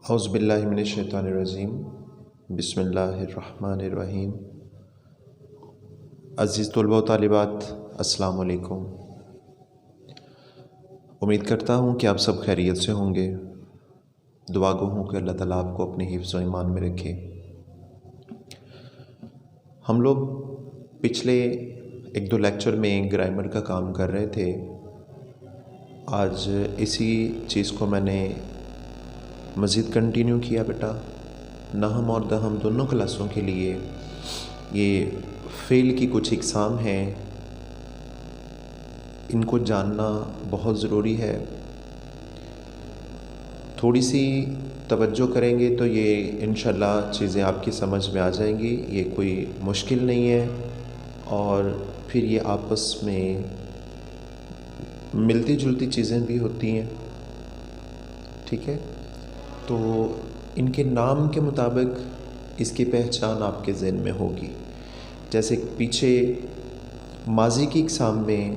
औज़ुबिल्लाहि मिनश्शैतानिर्रजीम बिस्मिल्लाहिर्रहमानिर्रहीम। अज़ीज़ तलबा व तालिबात, अस्सलामु अलैकुम। उम्मीद करता हूँ कि आप सब खैरियत से होंगे। दुआ गो हूँ कि अल्लाह ताला आपको अपने हिफ्ज़ व ईमान में रखे। हम लोग पिछले एक दो लेक्चर में ग्रामर का काम कर रहे थे। आज इसी चीज़ को मैंने मज़ीद कंटिन्यू किया बेटा। नहम और दहम दोनों क्लासों के लिए ये फ़ेल की कुछ इक़साम हैं, इनको जानना बहुत ज़रूरी है। थोड़ी सी तवज्जो करेंगे तो ये इंशाल्लाह चीज़ें आपकी समझ में आ जाएंगी। ये कोई मुश्किल नहीं है और फिर ये आपस में मिलती जुलती चीज़ें भी होती हैं, ठीक है। तो इनके नाम के मुताबिक इसकी पहचान आपके ज़हन में होगी। जैसे पीछे माजी की इक़साम में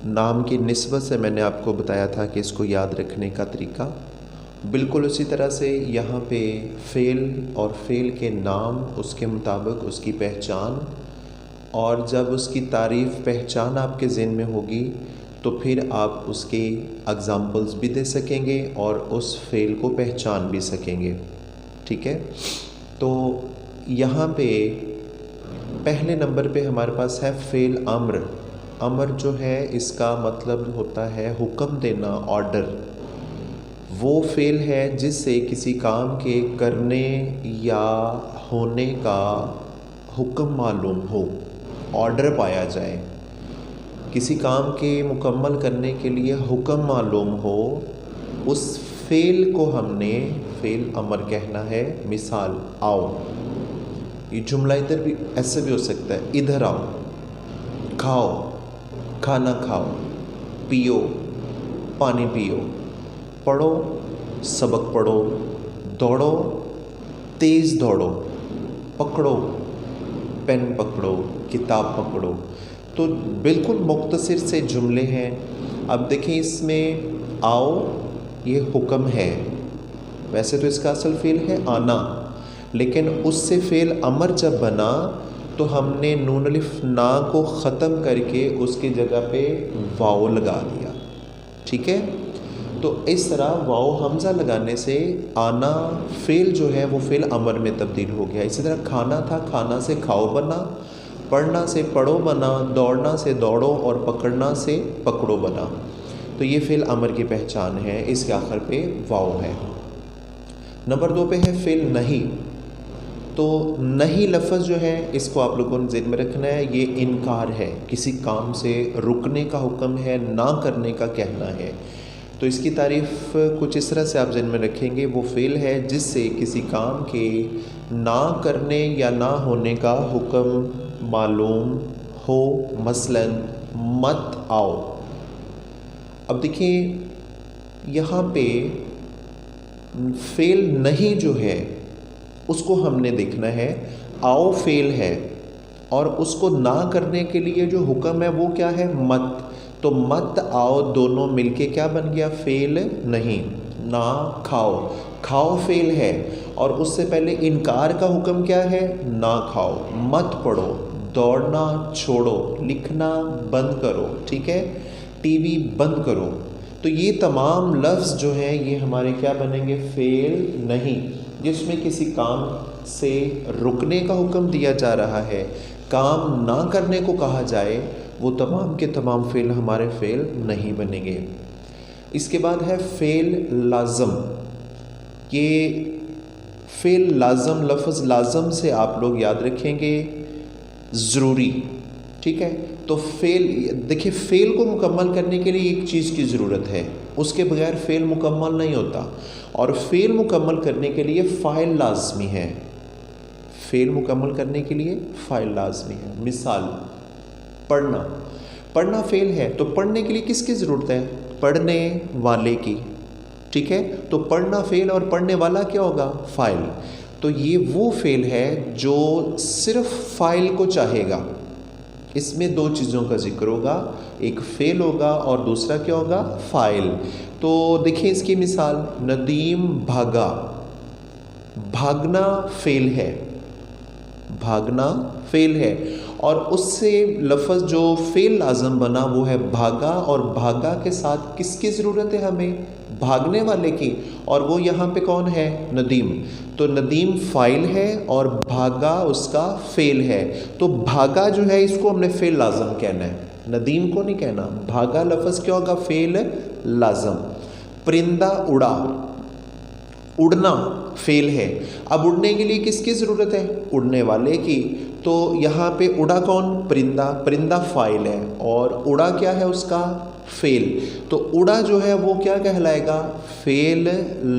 नाम की निस्बत से मैंने आपको बताया था कि इसको याद रखने का तरीका, बिल्कुल उसी तरह से यहाँ पे फ़ेल और फ़ेल के नाम, उसके मुताबिक उसकी पहचान, और जब उसकी तारीफ़ पहचान आपके ज़हन में होगी तो फिर आप उसके एग्ज़ाम्पल्स भी दे सकेंगे और उस फ़ेल को पहचान भी सकेंगे, ठीक है। तो यहाँ पे पहले नंबर पे हमारे पास है फ़ेल अम्र। अम्र जो है इसका मतलब होता है हुक्म देना, ऑर्डर। वो फ़ेल है जिससे किसी काम के करने या होने का हुक्म मालूम हो, ऑर्डर पाया जाए। किसी काम के मुकम्मल करने के लिए हुक्म मालूम हो, उस फ़ेल को हमने फ़ेल अमर कहना है। मिसाल, आओ, ये जुमला इधर भी ऐसे भी हो सकता है, इधर आओ, खाओ, खाना खाओ, पियो, पानी पियो, पढ़ो, सबक पढ़ो, दौड़ो, तेज़ दौड़ो, पकड़ो, पेन पकड़ो, किताब पकड़ो। तो बिल्कुल मुख्तसर से जुमले हैं। अब देखें, इसमें आओ ये हुक्म है, वैसे तो इसका असल फ़ेल है आना, लेकिन उससे फ़ेल अमर जब बना तो हमने नून अलिफ ना को ख़त्म करके उसकी जगह पे वाओ लगा दिया, ठीक है। तो इस तरह वाओ हमज़ा लगाने से आना फ़ेल जो है वो फ़ेल अमर में तब्दील हो गया। इसी तरह खाना था, खाना से खाओ बना, पढ़ना से पढ़ो बना, दौड़ना से दौड़ो और पकड़ना से पकड़ो बना। तो ये फ़ेल अमर की पहचान है, इसके आखिर पे वाओ है। नंबर 2 पे है फ़ेल नहीं। तो नहीं लफ्ज़ जो है इसको आप लोगों ने ज़हन में रखना है। ये इनकार है, किसी काम से रुकने का हुक्म है, ना करने का कहना है। तो इसकी तारीफ़ कुछ इस तरह से आप ज़हन में रखेंगे, वो फ़ेल है जिससे किसी काम के ना करने या ना होने का हुक्म मालूम हो। मसलन, मत आओ। अब देखिए यहाँ पे फ़ेल नहीं जो है उसको हमने देखना है। आओ फ़ेल है और उसको ना करने के लिए जो हुक्म है वो क्या है? मत। तो मत आओ दोनों मिलके क्या बन गया? फ़ेल नहीं। ना खाओ, खाओ फ़ेल है और उससे पहले इनकार का हुक्म क्या है? ना खाओ। मत पढ़ो, दौड़ना छोड़ो, लिखना बंद करो, ठीक है, टीवी बंद करो। तो ये तमाम लफ्ज़ जो हैं ये हमारे क्या बनेंगे? फ़ेल नहीं, जिसमें किसी काम से रुकने का हुक्म दिया जा रहा है, काम ना करने को कहा जाए, वो तमाम के तमाम फ़ेल हमारे फ़ेल नहीं बनेंगे। इसके बाद है फ़ेल लाज़म। ये फ़ेल लाज़म, लफ्ज़ लाज़म से आप लोग याद रखेंगे ज़रूरी, ठीक है। तो फ़ेल, देखिए फ़ेल को मुकम्मल करने के लिए एक चीज़ की ज़रूरत है, उसके बगैर फ़ेल मुकम्मल नहीं होता। और फ़ेल मुकम्मल करने के लिए फ़ाइल लाज़मी है। फ़ेल मुकम्मल करने के लिए फ़ाइल लाज़मी है। मिसाल, पढ़ना। पढ़ना फ़ेल है तो पढ़ने के लिए किसकी ज़रूरत है? पढ़ने वाले की, ठीक है। तो पढ़ना फ़ेल और पढ़ने वाला क्या होगा? फ़ाइल। तो ये वो फ़ेल है जो सिर्फ़ फ़ाइल को चाहेगा। इसमें दो चीज़ों का ज़िक्र होगा, एक फ़ेल होगा और दूसरा क्या होगा? फ़ाइल। तो देखिए इसकी मिसाल, नदीम भागा। भागना फेल है, भागना फेल है, और उससे लफ्ज़ जो फेल लाजम बना वो है भागा, और भागा के साथ किसकी ज़रूरत है हमें? भागने वाले की, और वो यहाँ पे कौन है? नदीम। तो नदीम फ़ाइल है और भागा उसका फ़ेल है। तो भागा जो है इसको हमने फ़ेल लाजम कहना है, नदीम को नहीं कहना। भागा लफ्ज़ क्या होगा? फ़ेल लाजम। परिंदा उड़ा, उड़ना फेल है। अब उड़ने के लिए किसकी ज़रूरत है? उड़ने वाले की। तो यहाँ पे उड़ा कौन? परिंदा, परिंदा फ़ाइल है और उड़ा क्या है उसका? फेल। तो उड़ा जो है वो क्या कहलाएगा? फेल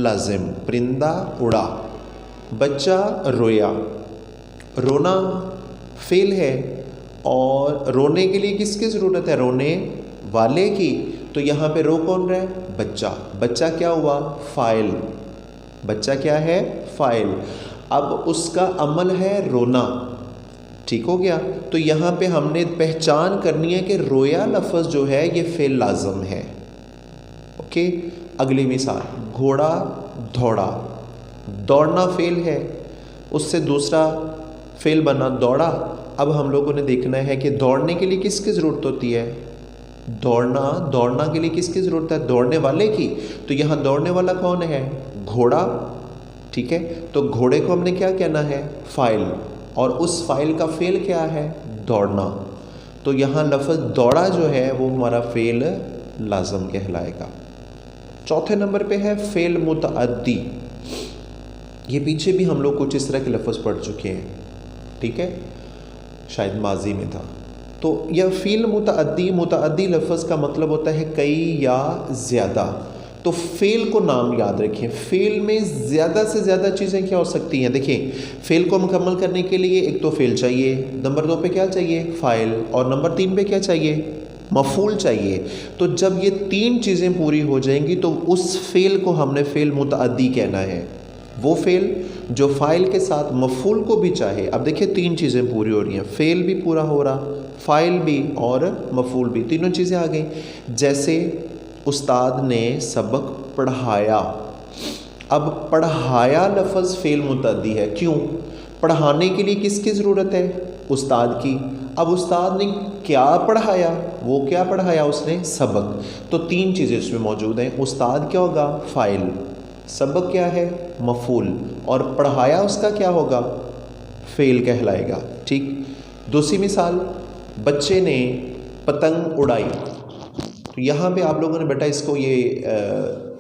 लाजिम। परिंदा उड़ा। बच्चा रोया, रोना फेल है, और रोने के लिए किसकी ज़रूरत है? रोने वाले की। तो यहाँ पे रो कौन रहा है? बच्चा। बच्चा क्या हुआ? फ़ाइल। बच्चा क्या है? फ़ाइल। अब उसका अमल है रोना, ठीक हो गया। तो यहाँ पे हमने पहचान करनी है कि रोया लफ्ज़ जो है ये फ़ेल लाज़म है। ओके, अगली मिसाल, घोड़ा दौड़ा, दौड़ना फ़ेल है, उससे दूसरा फ़ेल बना दौड़ा। अब हम लोगों ने देखना है कि दौड़ने के लिए किसकी ज़रूरत होती है? दौड़ना, दौड़ना के लिए किसकी ज़रूरत है? दौड़ने वाले की। तो यहाँ दौड़ने वाला कौन है? घोड़ा, ठीक है। तो घोड़े को हमने क्या कहना है? फ़ाइल, और उस फ़ाइल का फ़ेल क्या है? दौड़ना। तो यहाँ लफ्ज़ दौड़ा जो है वो हमारा फ़ेल लाज़म कहलाएगा। चौथे नंबर पे है फ़ेल मुतअद्दी। ये पीछे भी हम लोग कुछ इस तरह के लफ्ज़ पढ़ चुके हैं, ठीक है, शायद माजी में था। तो यह फ़ील मुतअद्दी, मुतअद्दी लफ्ज़ का मतलब होता है कई या ज़्यादा। तो फ़ेल को नाम याद रखें, फ़ेल में ज़्यादा से ज़्यादा चीज़ें क्या हो सकती हैं? देखिए, फ़ेल को मुकम्मल करने के लिए एक तो फ़ेल चाहिए, नंबर 2 पे क्या चाहिए? फ़ाइल, और नंबर 3 पे क्या चाहिए? मफ़ूल चाहिए। तो जब ये 3 चीज़ें पूरी हो जाएंगी तो उस फ़ेल को हमने फ़ेल मुतअद्दी कहना है। वो फ़ेल जो फ़ाइल के साथ मफ़ूल को भी चाहे। अब देखिए 3 चीज़ें पूरी हो रही हैं, फ़ेल भी पूरा हो रहा, फ़ाइल भी और मफ़ूल भी, तीनों चीज़ें आ गई। जैसे उस्ताद ने सबक पढ़ाया। अब पढ़ाया लफ्ज़ फ़ेल मुतअद्दी है, क्यों? पढ़ाने के लिए किसकी ज़रूरत है? उस्ताद की। अब उस्ताद ने क्या पढ़ाया? वो क्या पढ़ाया उसने? सबक। तो 3 चीज़ें इसमें मौजूद हैं। उस्ताद क्या होगा? फ़ाइल, सबक क्या है? मफ़ूल, और पढ़ाया उसका क्या होगा? फ़ेल कहलाएगा, ठीक। दूसरी मिसाल, बच्चे ने पतंग उड़ाई। तो यहाँ पे आप लोगों ने बेटा इसको ये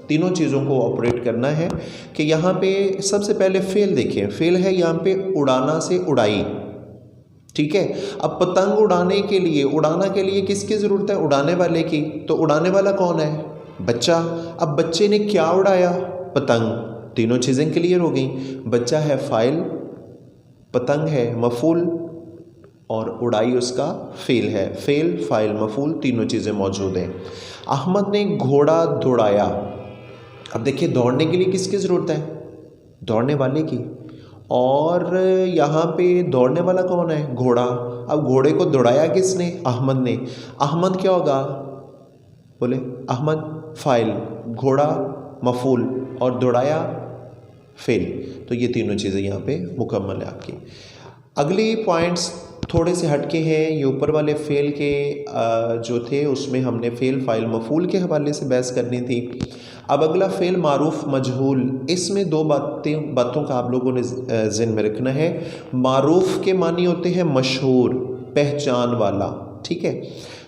तीनों चीज़ों को ऑपरेट करना है कि यहाँ पे सबसे पहले फ़ेल देखें। फ़ेल है यहाँ पे उड़ाना से उड़ाई, ठीक है। अब पतंग उड़ाने के लिए, उड़ाना के लिए किसकी ज़रूरत है? उड़ाने वाले की। तो उड़ाने वाला कौन है? बच्चा। अब बच्चे ने क्या उड़ाया? पतंग। तीनों चीज़ें क्लियर हो गई। बच्चा है फ़ाइल, पतंग है मफ़ूल, और उड़ाई उसका फ़ेल है। फ़ेल, फ़ाइल, मफ़ूल, तीनों चीज़ें मौजूद हैं। अहमद ने घोड़ा दौड़ाया। अब देखिए दौड़ने के लिए किसकी ज़रूरत है? दौड़ने वाले की, और यहाँ पे दौड़ने वाला कौन है? घोड़ा। अब घोड़े को दौड़ाया किसने? अहमद ने। अहमद क्या होगा? बोले अहमद फ़ाइल, घोड़ा मफ़ूल, और दौड़ाया फ़ेल। तो ये तीनों चीज़ें यहाँ पे मुकम्मल है आपकी। अगली पॉइंट्स थोड़े से हटके हैं। ये ऊपर वाले फ़ेल के जो थे उसमें हमने फ़ेल, फ़ाइल, मफ़ूल के हवाले से बहस करनी थी। अब अगला फ़ेल मारूफ़ मजहूल। इसमें 2 बातों का आप लोगों ने ज़हन में रखना है। मारूफ़ के मानी होते हैं मशहूर, पहचान वाला, ठीक है।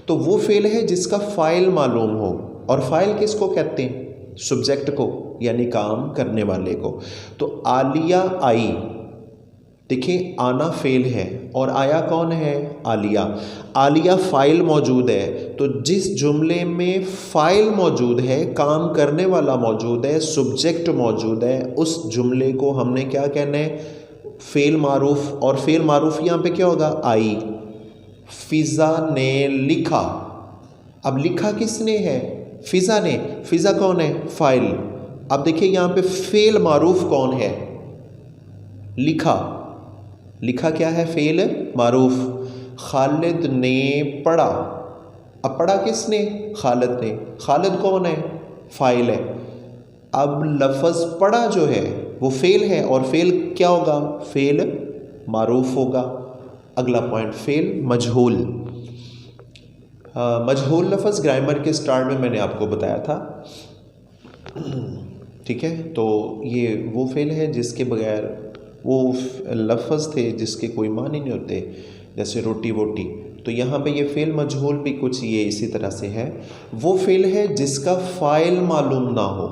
तो वो फ़ेल है जिसका फ़ाइल मालूम हो, और फ़ाइल किसको कहते हैं? सब्जेक्ट को, यानी काम करने वाले को। तो आलिया आई, देखिए आना फ़ेल है और आया कौन है? आलिया। आलिया फ़ाइल मौजूद है, तो जिस जुमले में फ़ाइल मौजूद है, काम करने वाला मौजूद है, सब्जेक्ट मौजूद है, उस जुमले को हमने क्या कहना है? फ़ेल मारूफ़। और फ़ेल मारूफ़ यहाँ पे क्या होगा? आई। फ़िज़ा ने लिखा। अब लिखा किसने है? फ़िज़ा ने। फ़िज़ा कौन है? फ़ाइल। अब देखिए यहाँ पे फ़ेल मारूफ़ कौन है? लिखा। लिखा क्या है? फ़ेल मारूफ़। खालिद ने पढ़ा। अब पढ़ा किसने? खालिद ने। खालिद कौन है? फ़ाइल है। अब लफ्ज़ पढ़ा जो है वो फ़ेल है, और फ़ेल क्या होगा? फ़ेल मारूफ होगा। अगला पॉइंट, फ़ेल मजहूल। मजहूल लफ्ज़ ग्रामर के स्टार्ट में मैंने आपको बताया था, ठीक है। तो ये वो फ़ेल है जिसके बगैर, वो लफ्ज़ थे जिसके कोई मानी नहीं होते, जैसे रोटी वोटी। तो यहाँ पे ये फ़ेल मजहूल भी कुछ ये इसी तरह से है। वो फ़ेल है जिसका फ़ाइल मालूम ना हो।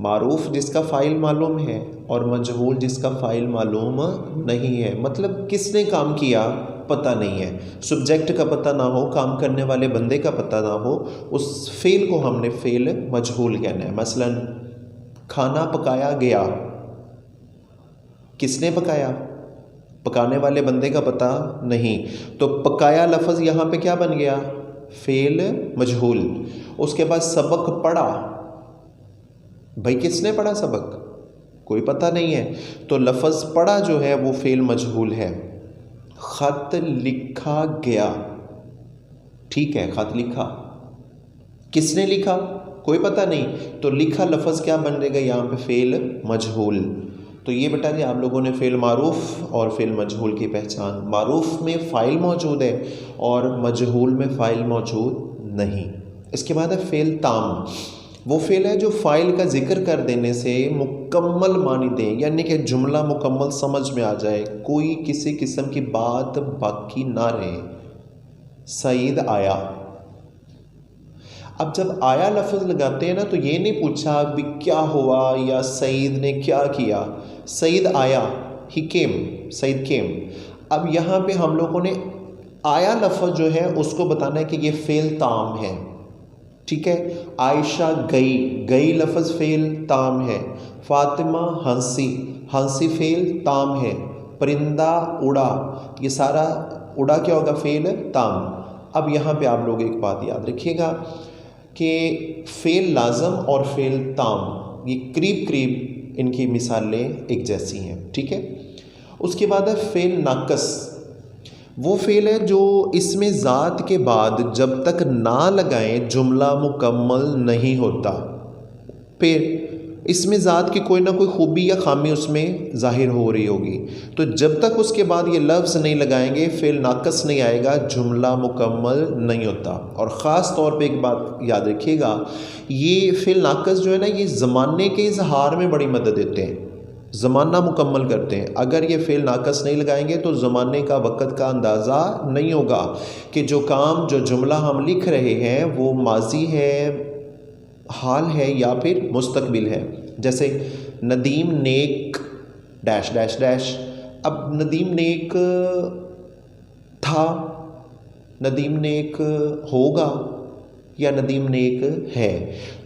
मारूफ जिसका फ़ाइल मालूम है, और मजहूल जिसका फ़ाइल मालूम नहीं है। मतलब किसने काम किया पता नहीं है, सब्जेक्ट का पता ना हो, काम करने वाले बंदे का पता ना हो, उस फ़ेल को हमने फ़ेल मजहूल कहना है। मसलन खाना पकाया गया, किसने पकाया? पकाने वाले बंदे का पता नहीं, तो पकाया लफ्ज़ यहाँ पे क्या बन गया? फ़ेल मजहूल। उसके बाद सबक पढ़ा, भाई किसने पढ़ा सबक? कोई पता नहीं है, तो लफ्ज़ पढ़ा जो है वो फ़ेल मजहूल है। ख़त लिखा गया, ठीक है, ख़त लिखा, किसने लिखा? कोई पता नहीं, तो लिखा लफ्ज़ क्या बन जाएगा यहाँ पे? फ़ेल मजहूल। तो ये बेटा जी आप लोगों ने फ़ेल मारूफ और फ़ेल मजहूल की पहचान। मारूफ में फ़ाइल मौजूद है और मजहूल में फ़ाइल मौजूद नहीं। इसके बाद है फ़ेल ताम। वो फ़ेल है जो फ़ाइल का जिक्र कर देने से मुकम्मल मानी दें, यानी कि जुमला मुकम्मल समझ में आ जाए, कोई किसी किस्म की बात बाकी ना रहे। सईद आया। अब जब आया लफ्ज़ लगाते हैं ना, तो ये नहीं पूछा अभी क्या हुआ या सईद ने क्या किया। सईद आया, ही केम, सईद केम। अब यहाँ पे हम लोगों ने आया लफ्ज़ जो है उसको बताना है कि ये फ़ेल ताम है, ठीक है। आयशा गई, गई लफ्ज़ फ़ेल ताम है। फ़ातिमा हंसी, हंसी फ़ेल ताम है। परिंदा उड़ा, ये सारा उड़ा क्या होगा? फ़ेल ताम। अब यहाँ पे आप लोग एक बात याद रखिएगा कि फ़ेल लाज़म और फ़ेल ताम ये करीब करीब इनकी मिसालें एक जैसी हैं, ठीक है। उसके बाद है फ़ेल नाक़स। वो फ़ेल है जो इसमें ज़ात के बाद जब तक ना लगाएं जुमला मुकम्मल नहीं होता। फिर इसमें ज़ात की कोई ना कोई खूबी या ख़ामी उसमें ज़ाहिर हो रही होगी, तो जब तक उसके बाद ये लफ्ज़ नहीं लगाएंगे फ़ेल नाक़स नहीं आएगा, जुमला मुकम्मल नहीं होता। और ख़ास तौर पे एक बात याद रखिएगा, ये फ़ेल नाक़स जो है ना, ये ज़माने के इजहार में बड़ी मदद देते हैं, ज़माना मुकम्मल करते हैं। अगर ये फ़ेल नाक़स नहीं लगाएंगे तो ज़माने का, वक़्त का अंदाज़ा नहीं होगा कि जो काम, जो जुमला हम लिख रहे हैं वो माजी है, हाल है या फिर मुस्तकबिल है। जैसे नदीम नेक डैश डैश डैश। अब नदीम नेक था, नदीम नेक होगा या नदीम नेक है।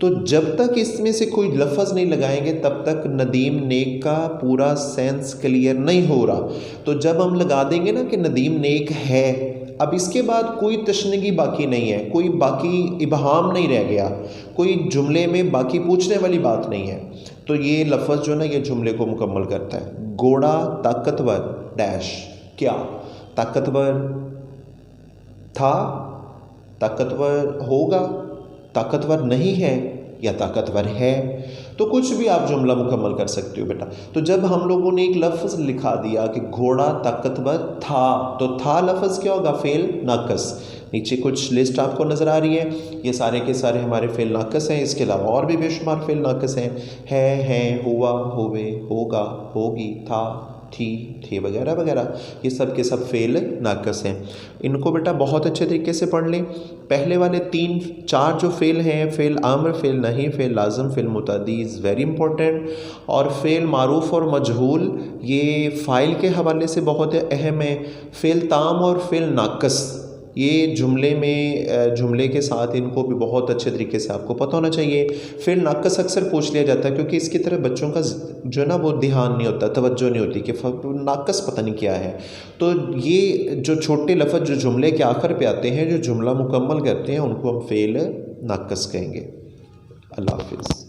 तो जब तक इसमें से कोई लफ्ज़ नहीं लगाएंगे तब तक नदीम नेक का पूरा सेंस क्लियर नहीं हो रहा। तो जब हम लगा देंगे ना कि नदीम नेक है, अब इसके बाद कोई तशनगी बाकी नहीं है, कोई बाकी इबहाम नहीं रह गया, कोई जुमले में बाकी पूछने वाली बात नहीं है, तो ये लफ्ज़ जो ना ये जुमले को मुकम्मल करता है। घोड़ा ताकतवर डैश, क्या ताकतवर था, ताकतवर होगा, ताकतवर नहीं है या ताकतवर है, तो कुछ भी आप जुमला मुकम्मल कर सकते हो बेटा। तो जब हम लोगों ने एक लफ्ज़ लिखा दिया कि घोड़ा ताकतवर था, तो था लफ्ज़ क्या होगा? फ़ेल नाक़स। नीचे कुछ लिस्ट आपको नज़र आ रही है, ये सारे के सारे हमारे फ़ेल नाक़स हैं। इसके अलावा और भी बेशुमार फ़ेल नाक़स हैं, हुआ, होवे, होगा, होगी, था, थी, थे वगैरह वगैरह, ये सब के सब फ़ेल नाक़स हैं। इनको बेटा बहुत अच्छे तरीके से पढ़ लें। पहले वाले 3-4 जो फ़ेल हैं, फ़ेल आम्र, फ़ेल नहीं, फ़ेल लाज़म, फ़ेल मुतअद्दी इज़ वेरी इंपॉर्टेंट। और फ़ेल मारूफ़ और मजहूल ये फ़ाइल के हवाले से बहुत अहम है। फ़ेल ताम और फ़ेल नाक़स ये जुमले में, जुमले के साथ इनको भी बहुत अच्छे तरीके से आपको पता होना चाहिए। फ़ेल नाक़स अक्सर पूछ लिया जाता है क्योंकि इसकी तरफ बच्चों का जो है ना वो ध्यान नहीं होता, तवज्जो नहीं होती कि नाक़स पता नहीं क्या है। तो ये जो छोटे लफ्ज़ जो जुमले के आखिर पे आते हैं, जो जुमला मुकम्मल करते हैं, उनको हम फ़ेल नाक़स कहेंगे। अल्लाह हाफ़िज़।